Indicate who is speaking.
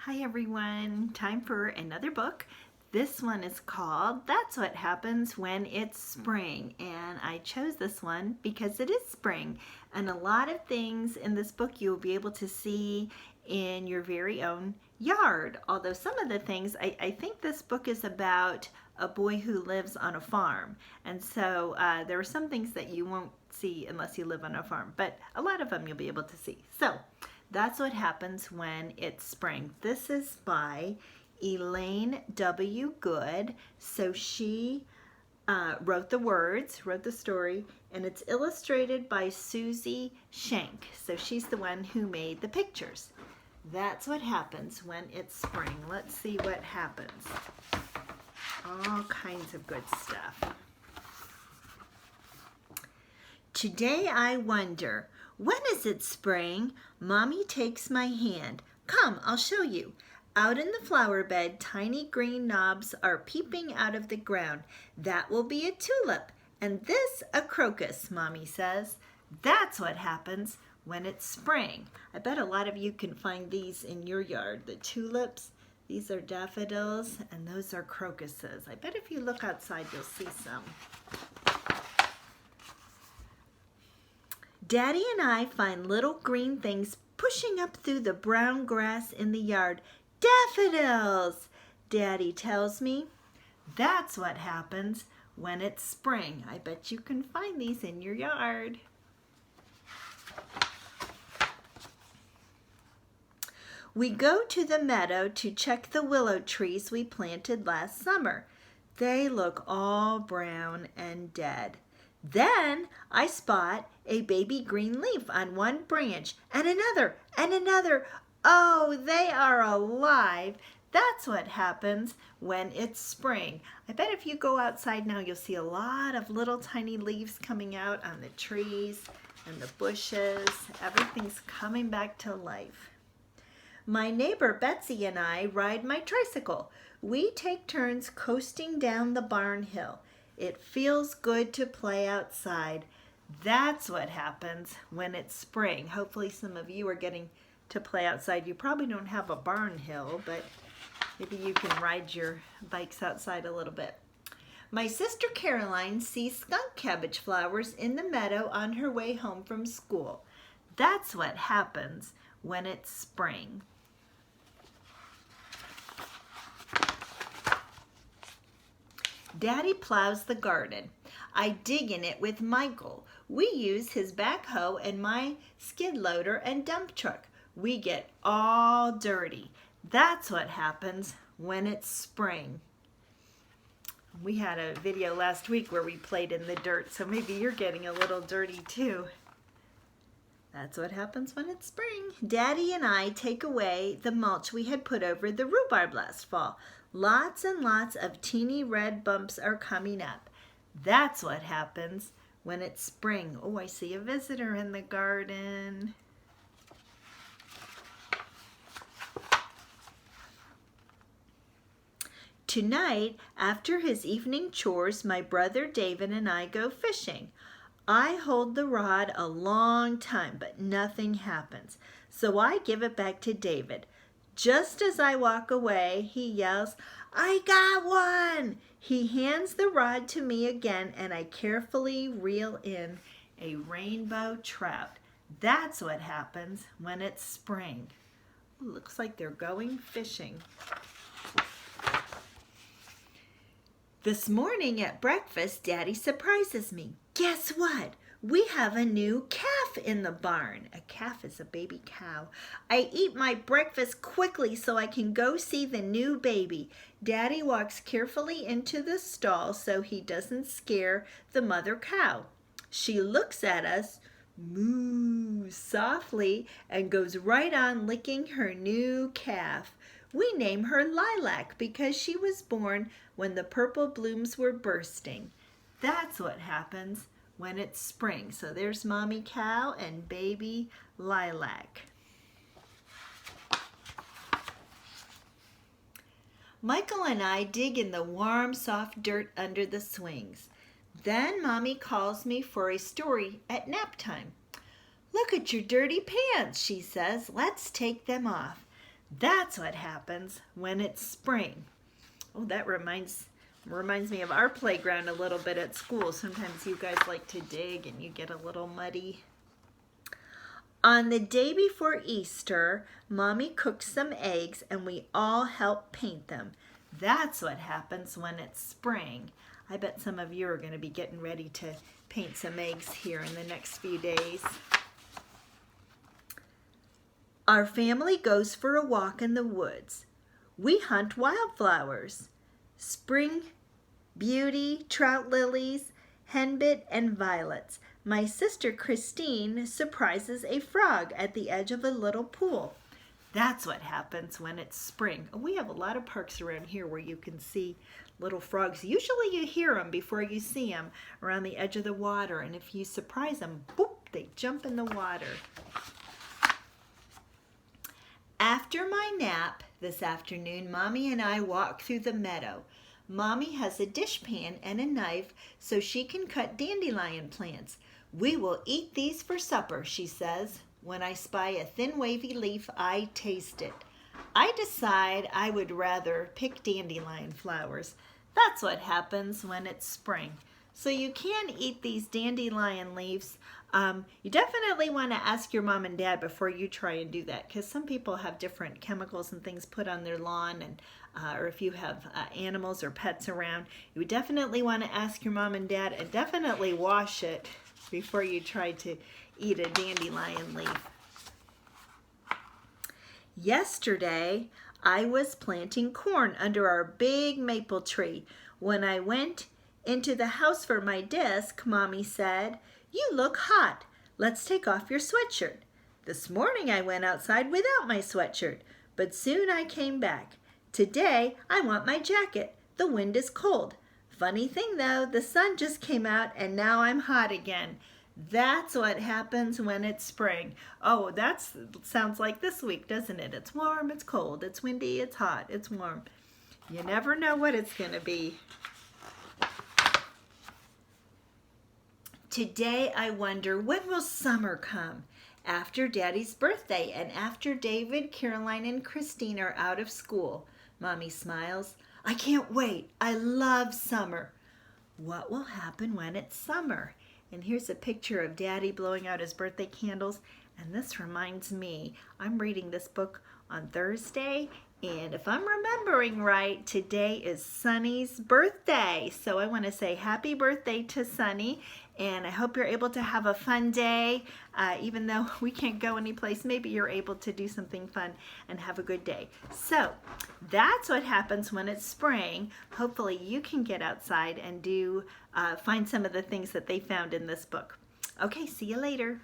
Speaker 1: Hi everyone, time for another book. This one is called That's What Happens When It's Spring, and I chose this one because it is spring, and a lot of things in this book you'll be able to see in your very own yard. Although some of the things, I think this book is about a boy who lives on a farm, and so there are some things that you won't see unless you live on a farm, but a lot of them you'll be able to see. So that's what happens when it's spring. This is by Elaine W. Good. So she wrote the words, wrote the story, and it's illustrated by Susie Shank. So she's the one who made the pictures. That's what happens when it's spring. Let's see what happens. All kinds of good stuff. Today I wonder, when is it spring? Mommy takes my hand. Come, I'll show you. Out in the flower bed, tiny green knobs are peeping out of the ground. That will be a tulip, and this a crocus, Mommy says. That's what happens when it's spring. I bet a lot of you can find these in your yard. The tulips, these are daffodils, and those are crocuses. I bet if you look outside, you'll see some. Daddy and I find little green things pushing up through the brown grass in the yard. Daffodils, Daddy tells me. That's what happens when it's spring. I bet you can find these in your yard. We go to the meadow to check the willow trees we planted last summer. They look all brown and dead. Then I spot a baby green leaf on one branch, and another, and another. Oh, they are alive. That's what happens when it's spring. I bet if you go outside now, you'll see a lot of little tiny leaves coming out on the trees and the bushes. Everything's coming back to life. My neighbor Betsy and I ride my tricycle. We take turns coasting down the barn hill. It feels good to play outside. That's what happens when it's spring. Hopefully some of you are getting to play outside. You probably don't have a barn hill, but maybe you can ride your bikes outside a little bit. My sister Caroline sees skunk cabbage flowers in the meadow on her way home from school. That's what happens when it's spring. Daddy plows the garden. I dig in it with Michael. We use his backhoe and my skid loader and dump truck. We get all dirty. That's what happens when it's spring. We had a video last week where we played in the dirt, so maybe you're getting a little dirty too. That's what happens when it's spring. Daddy and I take away the mulch we had put over the rhubarb last fall. Lots and lots of teeny red bumps are coming up. That's what happens when it's spring. Oh, I see a visitor in the garden. Tonight, after his evening chores, my brother David and I go fishing. I hold the rod a long time, but nothing happens. So I give it back to David. Just as I walk away, he yells, "I got one!" He hands the rod to me again, and I carefully reel in a rainbow trout. That's what happens when it's spring. Ooh, looks like they're going fishing. This morning at breakfast, Daddy surprises me. Guess what? We have a new calf in the barn. A calf is a baby cow. I eat my breakfast quickly so I can go see the new baby. Daddy walks carefully into the stall so he doesn't scare the mother cow. She looks at us, moos softly, and goes right on licking her new calf. We name her Lilac because she was born when the purple blooms were bursting. That's what happens when it's spring. So there's Mommy Cow and baby Lilac. Michael and I dig in the warm, soft dirt under the swings. Then Mommy calls me for a story at nap time. Look at your dirty pants, she says. Let's take them off. That's what happens when it's spring. Oh, that reminds me of our playground a little bit at school. Sometimes you guys like to dig and you get a little muddy. On the day before Easter, Mommy cooked some eggs and we all helped paint them. That's what happens when it's spring. I bet some of you are going to be getting ready to paint some eggs here in the next few days. Our family goes for a walk in the woods. We hunt wildflowers. Spring beauty, trout lilies, henbit, and violets. My sister Christine surprises a frog at the edge of a little pool. That's what happens when it's spring. We have a lot of parks around here where you can see little frogs. Usually you hear them before you see them around the edge of the water. And if you surprise them, boop, they jump in the water. After my nap this afternoon, Mommy and I walk through the meadow. Mommy has a dishpan and a knife so she can cut dandelion plants. We will eat these for supper, she says. When I spy a thin wavy leaf, I taste it. I decide I would rather pick dandelion flowers. That's what happens when it's spring. So you can eat these dandelion leaves. You definitely want to ask your mom and dad before you try and do that, because some people have different chemicals and things put on their lawn, and or if you have animals or pets around, you would definitely want to ask your mom and dad, and definitely wash it before you try to eat a dandelion leaf. Yesterday, I was planting corn under our big maple tree. When I went into the house for my disc, Mommy said, "You look hot. Let's take off your sweatshirt." This morning I went outside without my sweatshirt, but soon I came back. Today I want my jacket. The wind is cold. Funny thing though, the sun just came out and now I'm hot again. That's what happens when it's spring. Oh, that sounds like this week, doesn't it? It's warm, it's cold, it's windy, it's hot, it's warm. You never know what it's going to be. Today I wonder, when will summer come? After Daddy's birthday and after David, Caroline, and Christine are out of school. Mommy smiles. I can't wait. I love summer. What will happen when it's summer? And here's a picture of Daddy blowing out his birthday candles. And this reminds me, I'm reading this book on Thursday. And if I'm remembering right, today is Sunny's birthday. So I want to say happy birthday to Sunny. And I hope you're able to have a fun day. Even though we can't go anyplace, maybe you're able to do something fun and have a good day. So that's what happens when it's spring. Hopefully you can get outside and find some of the things that they found in this book. Okay, see you later.